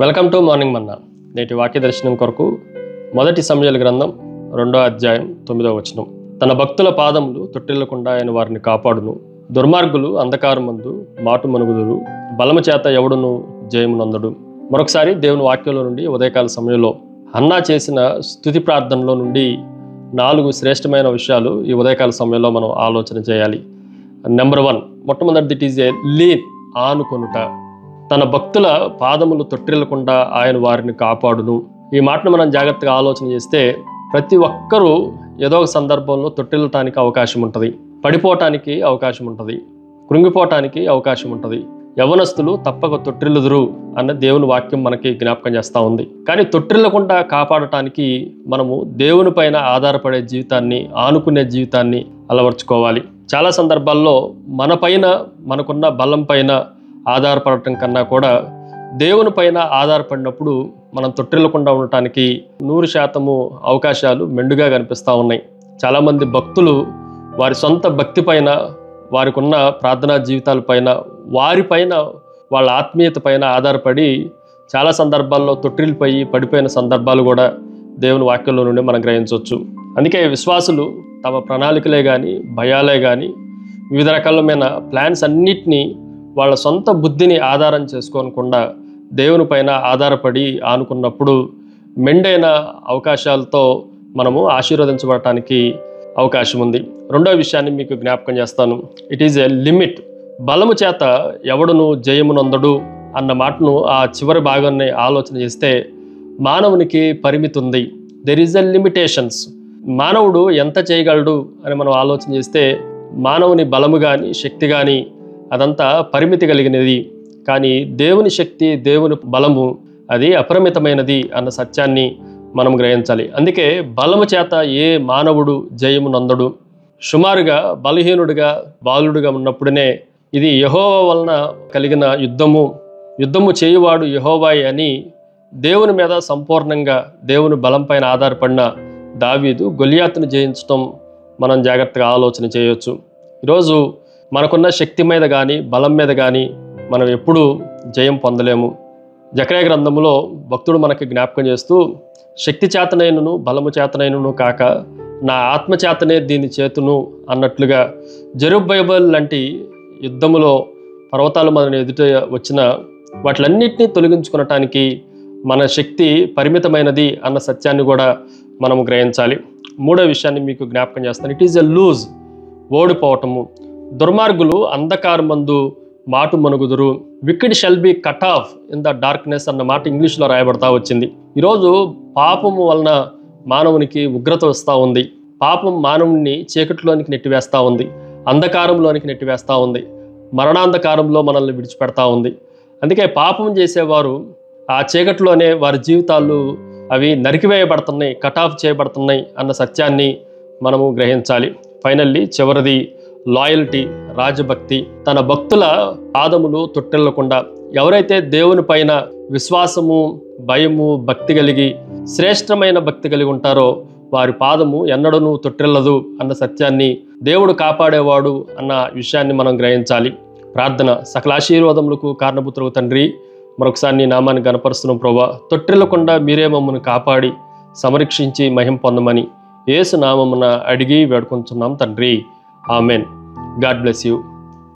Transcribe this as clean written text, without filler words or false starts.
Welcome to morning మన్నా. నేటి వాక్య దర్శనం కొరకు మొదటి సమూయేలు గ్రంథం 2వ అధ్యాయం 9వ వచనం. తన భక్తుల పాదములు తొట్టిల్లకుండా ఆయన వారిని కాపాడును. దుర్మార్గులు అంధకారమందు మాటు మనుగుదురు. బలము చేత ఎవడును జయమునందడు. మరొకసారి దేవుని వాక్యంలో నుండి ఉదయకాల సమయంలో హన్నా చేసిన స్తుతి ప్రార్థనలో నుండి 4 శ్రేష్టమైన విషయాలు ఈ ఉదయకాల సమయంలో మనం ఆలోచన చేయాలి. నెంబర్ 1, మొట్టమొదటిది ఇట్ ఈజ్ ఏ లీన్, ఆనుకొనుట. తన భక్తుల పాదములు తొట్టిల్లకుండా ఆయన వారిని కాపాడును. ఈ మాటను మనం జాగ్రత్తగా ఆలోచన చేస్తే ప్రతి ఒక్కరూ ఏదో ఒక సందర్భంలో తొట్టిల్లటానికి అవకాశం ఉంటుంది, పడిపోవటానికి అవకాశం ఉంటుంది, కృంగిపోవటానికి అవకాశం ఉంటుంది. యవ్వనస్తులు తప్పక తొట్టిల్లుదురు అన్న దేవుని వాక్యం మనకి జ్ఞాపకం చేస్తూ ఉంది. కానీ తొట్టిల్లకుండా కాపాడటానికి మనము దేవుని పైన ఆధారపడే జీవితాన్ని, ఆనుకునే జీవితాన్ని అలవర్చుకోవాలి. చాలా సందర్భాల్లో మన పైన, మనకున్న బలం పైన ఆధారపడటం కన్నా కూడా దేవుని పైన ఆధారపడినప్పుడు మనం తొట్టిల్లకుండా ఉండటానికి 100% అవకాశాలు మెండుగా కనిపిస్తూ ఉన్నాయి. చాలామంది భక్తులు వారి సొంత భక్తి పైన, వారికి ఉన్న ప్రార్థనా జీవితాల పైన, వారిపైన, వాళ్ళ ఆత్మీయత పైన ఆధారపడి చాలా సందర్భాల్లో తొట్టిల్లిపోయి పడిపోయిన సందర్భాలు కూడా దేవుని వాక్యంలో నుండి మనం గ్రహించవచ్చు. అందుకే విశ్వాసులు తమ ప్రణాళికలే కానీ, భయాలే కానీ, వివిధ రకాలమైన ప్లాన్స్ అన్నిటినీ వాళ్ళ సొంత బుద్ధిని ఆధారం చేసుకోనకుండా దేవుని పైన ఆధారపడి ఆనుకున్నప్పుడు మెండైన అవకాశాలతో మనము ఆశీర్వదించబడటానికి అవకాశం ఉంది. రెండవ విషయాన్ని మీకు జ్ఞాపకం చేస్తాను. It is a limit. బలము చేత ఎవడును జయమునందడు అన్న మాటను ఆ చివరి భాగాన్ని ఆలోచన చేస్తే మానవునికి పరిమితి ఉంది. There is a limitations. మానవుడు ఎంత చేయగలడు అని మనం ఆలోచన చేస్తే మానవుని బలము కానీ, శక్తి కానీ అదంతా పరిమితి కలిగినది. కానీ దేవుని శక్తి, దేవుని బలము అది అపరిమితమైనది అన్న సత్యాన్ని మనం గ్రహించాలి. అందుకే బలము చేత ఏ మానవుడు జయమునందడు. సుమారుగా బలహీనుడిగా, బాలుడిగా ఉన్నప్పుడునే ఇది యెహోవా వలన కలిగిన యుద్ధము చేయువాడు యెహోవాయే అని దేవుని మీద సంపూర్ణంగా, దేవుని బలం పైన ఆధారపడిన దావీదు గొలియాతును జయించడం మనం జాగ్రత్తగా ఆలోచన చేయవచ్చు. ఈరోజు మనకున్న శక్తి మీద కానీ, బలం మీద కానీ మనం ఎప్పుడూ జయం పొందలేము. జకర్యా గ్రంథములో భక్తుడు మనకి జ్ఞాపకం చేస్తూ, శక్తి చేతనైనను బలము చేతనైనను కాక నా ఆత్మ చేతనే దీన్ని చేతును అన్నట్లుగా జెరుబ్బయబెల్ లాంటి యుద్ధములో పర్వతాలు మన ఎదుట వచ్చిన వాటిలన్నింటినీ తొలగించుకునటానికి మన శక్తి పరిమితమైనది అన్న సత్యాన్ని కూడా మనము గ్రహించాలి. మూడో విషయాన్ని మీకు జ్ఞాపకం చేస్తాను. ఇట్ ఈజ్ ఎ లూజ్, ఓడిపోవటము. దుర్మార్గులు అంధకారమందు మాటు మనుగుదురు. Wicked shall be cut off in the darkness అన్న మాట ఇంగ్లీష్లో రాయబడతా వచ్చింది. ఈరోజు పాపము వలన మానవునికి ఉగ్రత వస్తూ ఉంది. పాపం మానవుని చీకటిలోనికి నెట్టివేస్తూ ఉంది, అంధకారంలోనికి నెట్టివేస్తూ ఉంది, మరణాంధకారంలో మనల్ని విడిచిపెడతా ఉంది. అందుకే పాపం చేసేవారు ఆ చీకటిలోనే వారి జీవితాలు అవి నరికివేయబడుతున్నాయి, కట్ ఆఫ్ చేయబడుతున్నాయి అన్న సత్యాన్ని మనము గ్రహించాలి. ఫైనల్లీ చివరిది లాయల్టీ, రాజభక్తి. తన భక్తుల పాదములు తొట్టిల్లకుండా, ఎవరైతే దేవుని పైన విశ్వాసము, భయము, భక్తి కలిగి, శ్రేష్టమైన భక్తి కలిగి ఉంటారో వారి పాదము ఎన్నడూ తొట్టిల్లదు అన్న సత్యాన్ని, దేవుడు కాపాడేవాడు అన్న విషయాన్ని మనం గ్రహించాలి. ప్రార్థన. సకల ఆశీర్వాదములకు కారణపుత్రుడు తండ్రి, మరొకసారి నీ నామాన్ని గణపరుస్తున్నాం ప్రభువా. తొట్టిల్లకుండా మీరే మమ్మల్ని కాపాడి సంరక్షించి మహిమ పొందమని యేసు నామమున అడిగి వేడుకొంచున్నాం తండ్రి. ఆమెన్. God bless you.